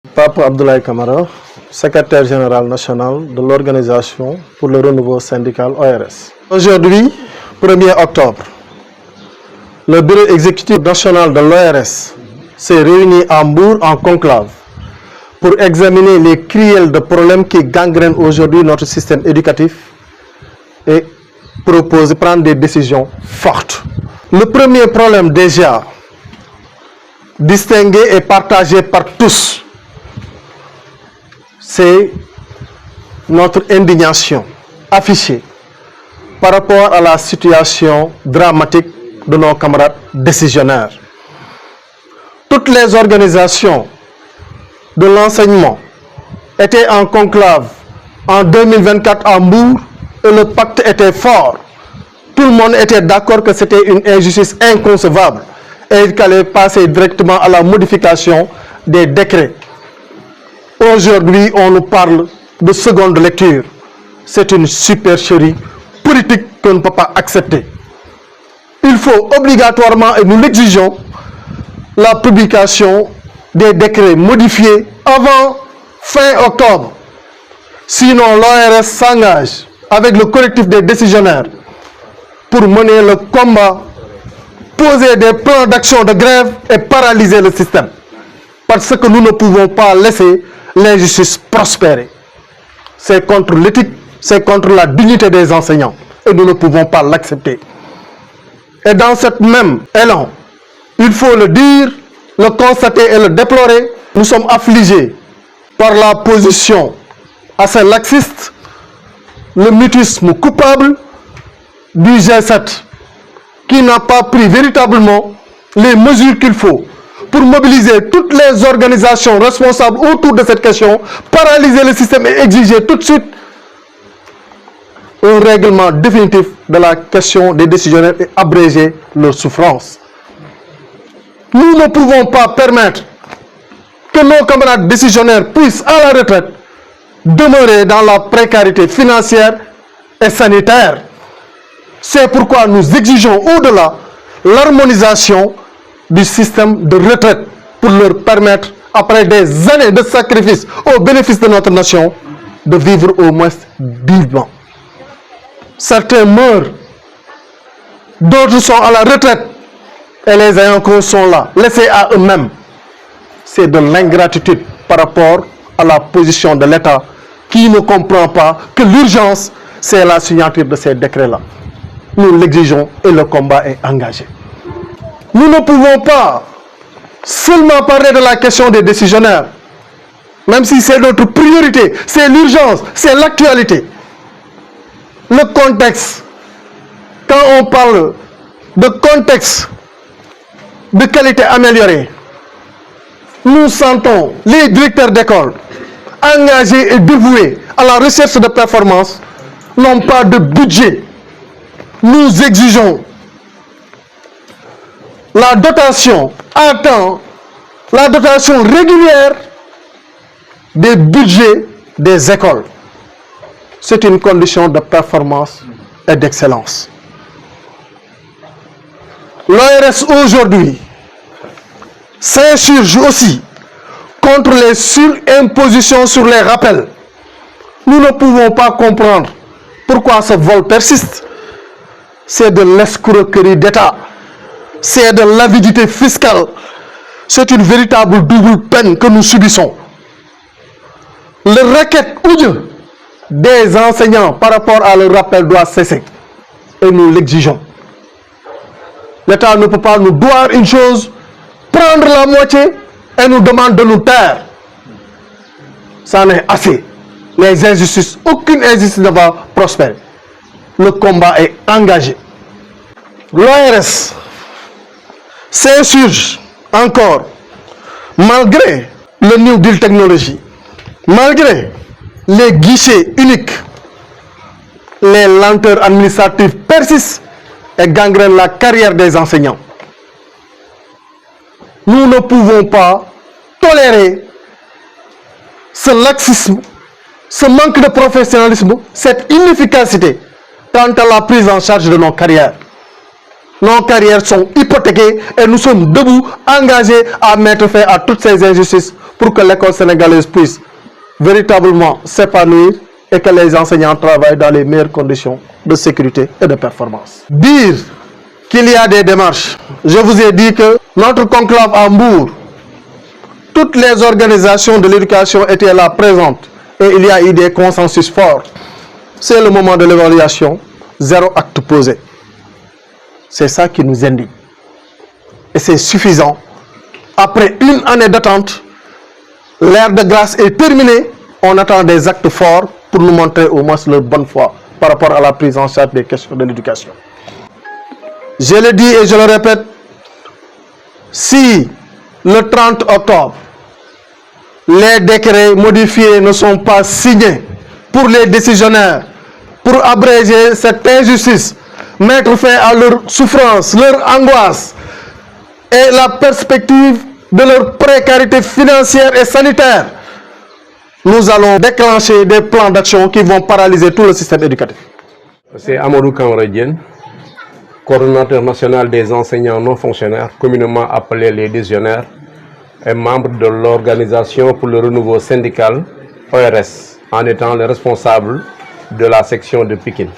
Pape Abdoulaye Camara, secrétaire général national de l'Organisation pour le renouveau syndical ORS. Aujourd'hui, 1er octobre, le bureau exécutif national de l'ORS s'est réuni à Mbour en conclave pour examiner les criels de problèmes qui gangrènent aujourd'hui notre système éducatif et propose de prendre des décisions fortes. Le premier problème déjà distingué et partagé par tous, c'est notre indignation affichée par rapport à la situation dramatique de nos camarades décisionnaires. Toutes les organisations de l'enseignement étaient en conclave en 2024 à Mbour et le pacte était fort. Tout le monde était d'accord que c'était une injustice inconcevable et qu'il fallait passer directement à la modification des décrets. Aujourd'hui, on nous parle de seconde lecture. C'est une supercherie politique qu'on ne peut pas accepter. Il faut obligatoirement, et nous l'exigeons, la publication des décrets modifiés avant fin octobre. Sinon, l'ORS s'engage avec le collectif des décisionnaires pour mener le combat, poser des plans d'action de grève et paralyser le système. Parce que nous ne pouvons pas laisser l'injustice prospérer. C'est contre l'éthique, c'est contre la dignité des enseignants. Et nous ne pouvons pas l'accepter. Et dans cette même élan, il faut le dire, le constater et le déplorer, nous sommes affligés par la position assez laxiste, le mutisme coupable du G7 qui n'a pas pris véritablement les mesures qu'il faut pour mobiliser toutes les organisations responsables autour de cette question, paralyser le système et exiger tout de suite un règlement définitif de la question des décisionnaires et abréger leur souffrance. Nous ne pouvons pas permettre que nos camarades décisionnaires puissent, à la retraite, demeurer dans la précarité financière et sanitaire. C'est pourquoi nous exigeons au-delà l'harmonisation du système de retraite pour leur permettre, après des années de sacrifices au bénéfice de notre nation, de vivre au moins dignement. Certains meurent, d'autres sont à la retraite et les ayants cause sont là, laissés à eux-mêmes. C'est de l'ingratitude par rapport à la position de l'État qui ne comprend pas que l'urgence, c'est la signature de ces décrets-là. Nous l'exigeons et le combat est engagé. Nous ne pouvons pas seulement parler de la question des décisionnaires, même si c'est notre priorité, c'est l'urgence, c'est l'actualité. Le contexte, quand on parle de contexte de qualité améliorée, nous sentons les directeurs d'école engagés et dévoués à la recherche de performance n'ont pas de budget. Nous exigeons la dotation à temps, la dotation régulière des budgets des écoles. C'est une condition de performance et d'excellence. L'ORS aujourd'hui s'insurge aussi contre les surimpositions sur les rappels. Nous ne pouvons pas comprendre pourquoi ce vol persiste. C'est de l'escroquerie d'État. C'est de l'avidité fiscale. C'est une véritable double peine que nous subissons. Le racket odieux des enseignants par rapport à leur rappel doit cesser. Et nous l'exigeons. L'État ne peut pas nous doire une chose, prendre la moitié et nous demande de nous taire. Ça en est assez. Les injustices, aucune injustice ne va prospérer. Le combat est engagé. L'ORS s'insurge encore, malgré le New Deal Technology, malgré les guichets uniques, les lenteurs administratives persistent et gangrènent la carrière des enseignants. Nous ne pouvons pas tolérer ce laxisme, ce manque de professionnalisme, cette inefficacité quant à la prise en charge de nos carrières. Nos carrières sont hypothéquées et nous sommes debout, engagés à mettre fin à toutes ces injustices pour que l'école sénégalaise puisse véritablement s'épanouir et que les enseignants travaillent dans les meilleures conditions de sécurité et de performance. Dire qu'il y a des démarches, je vous ai dit que notre conclave à Mbour, toutes les organisations de l'éducation étaient là présentes et il y a eu des consensus forts. C'est le moment de l'évaluation, 0 acte posé. C'est ça qui nous indigne. Et c'est suffisant. Après une année d'attente, l'ère de grâce est terminée. On attend des actes forts pour nous montrer au moins leur bonne foi par rapport à la prise en charge des questions de l'éducation. Je le dis et je le répète, si le 30 octobre, les décrets modifiés ne sont pas signés pour les décisionnaires, pour abréger cette injustice, mettre fin à leur souffrance, leur angoisse et la perspective de leur précarité financière et sanitaire, nous allons déclencher des plans d'action qui vont paralyser tout le système éducatif. C'est Amadou Kamara-Diène, coordonnateur national des enseignants non fonctionnaires, communément appelés les décisionnaires, et membre de l'organisation pour le renouveau syndical, ORS, en étant le responsable de la section de Pikine.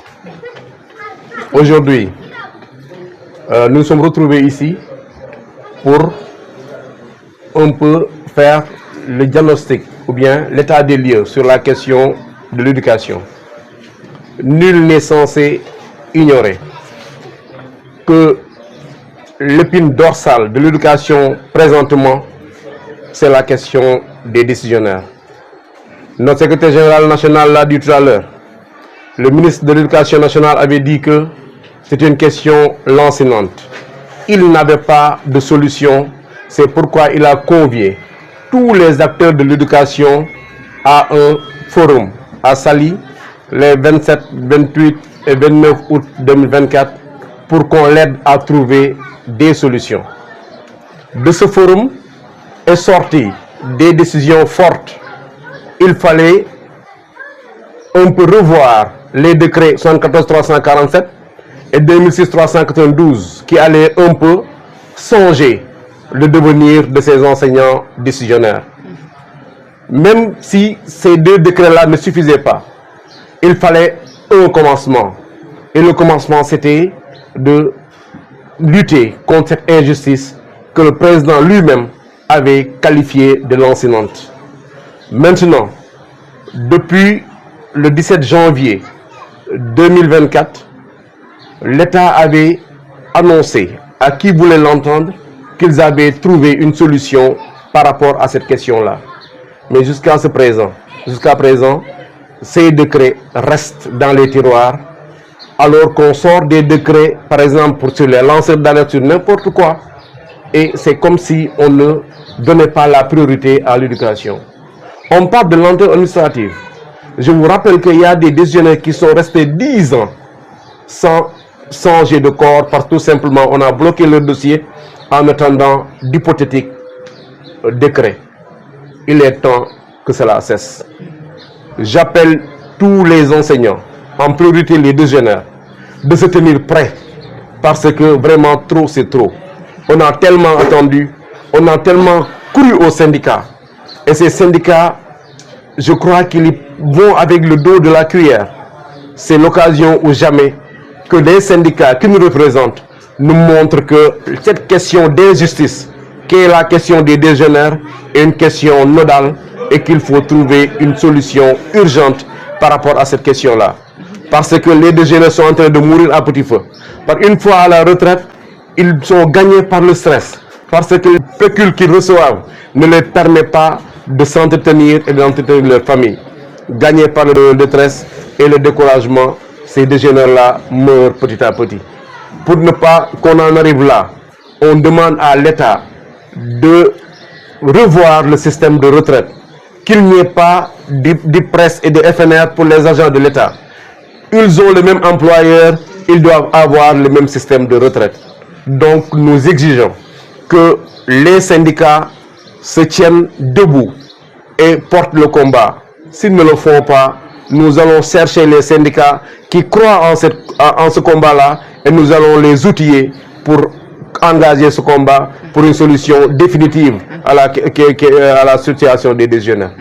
Aujourd'hui, nous nous sommes retrouvés ici pour un peu faire le diagnostic ou bien l'état des lieux sur la question de l'éducation. Nul n'est censé ignorer que l'épine dorsale de l'éducation présentement, c'est la question des décisionnaires. Notre secrétaire général national l'a dit tout à l'heure. Le ministre de l'Éducation nationale avait dit que c'est une question lancinante. Il n'avait pas de solution. C'est pourquoi il a convié tous les acteurs de l'éducation à un forum à Saly les 27, 28 et 29 août 2024 pour qu'on l'aide à trouver des solutions. De ce forum est sorti des décisions fortes. Il fallait un peu revoir les décrets 74-347 et 2006-392 qui allaient un peu songer le devenir de ces enseignants décisionnaires. Même si ces deux décrets-là ne suffisaient pas, il fallait un commencement. Et le commencement, c'était de lutter contre cette injustice que le président lui-même avait qualifiée de lancinante. Maintenant, depuis le 17 janvier 2024, l'État avait annoncé à qui voulait l'entendre qu'ils avaient trouvé une solution par rapport à cette question-là. Mais jusqu'à présent, ces décrets restent dans les tiroirs, alors qu'on sort des décrets, par exemple, sur les lanceurs d'alerte sur n'importe quoi, et c'est comme si on ne donnait pas la priorité à l'éducation. On parle de lenteur administrative. Je vous rappelle qu'il y a des décisionnaires qui sont restés 10 ans sans changer de corps parce que tout simplement on a bloqué leur dossier en attendant d'hypothétiques décrets. Il est temps que cela cesse. J'appelle tous les enseignants, en priorité les décisionnaires, de se tenir prêts parce que vraiment trop c'est trop. On a tellement attendu, on a tellement couru aux syndicats et ces syndicats, je crois qu'ils vont avec le dos de la cuillère. C'est l'occasion ou jamais que les syndicats qui nous représentent nous montrent que cette question d'injustice, qui est la question des décisionnaires, est une question nodale et qu'il faut trouver une solution urgente par rapport à cette question-là. Parce que les décisionnaires sont en train de mourir à petit feu. Une fois à la retraite, ils sont gagnés par le stress. Parce que le pécule qu'ils reçoivent ne les permet pas de s'entretenir et d'entretenir leur famille. Gagnés par le détresse et le découragement, ces décisionnaires-là meurent petit à petit. Pour ne pas qu'on en arrive là, on demande à l'État de revoir le système de retraite, qu'il n'y ait pas d'IPRES et de FNR pour les agents de l'État. Ils ont le même employeur, ils doivent avoir le même système de retraite. Donc nous exigeons que les syndicats se tiennent debout et portent le combat. S'ils ne le font pas, nous allons chercher les syndicats qui croient en ce combat-là et nous allons les outiller pour engager ce combat pour une solution définitive à la situation des décisionnaires.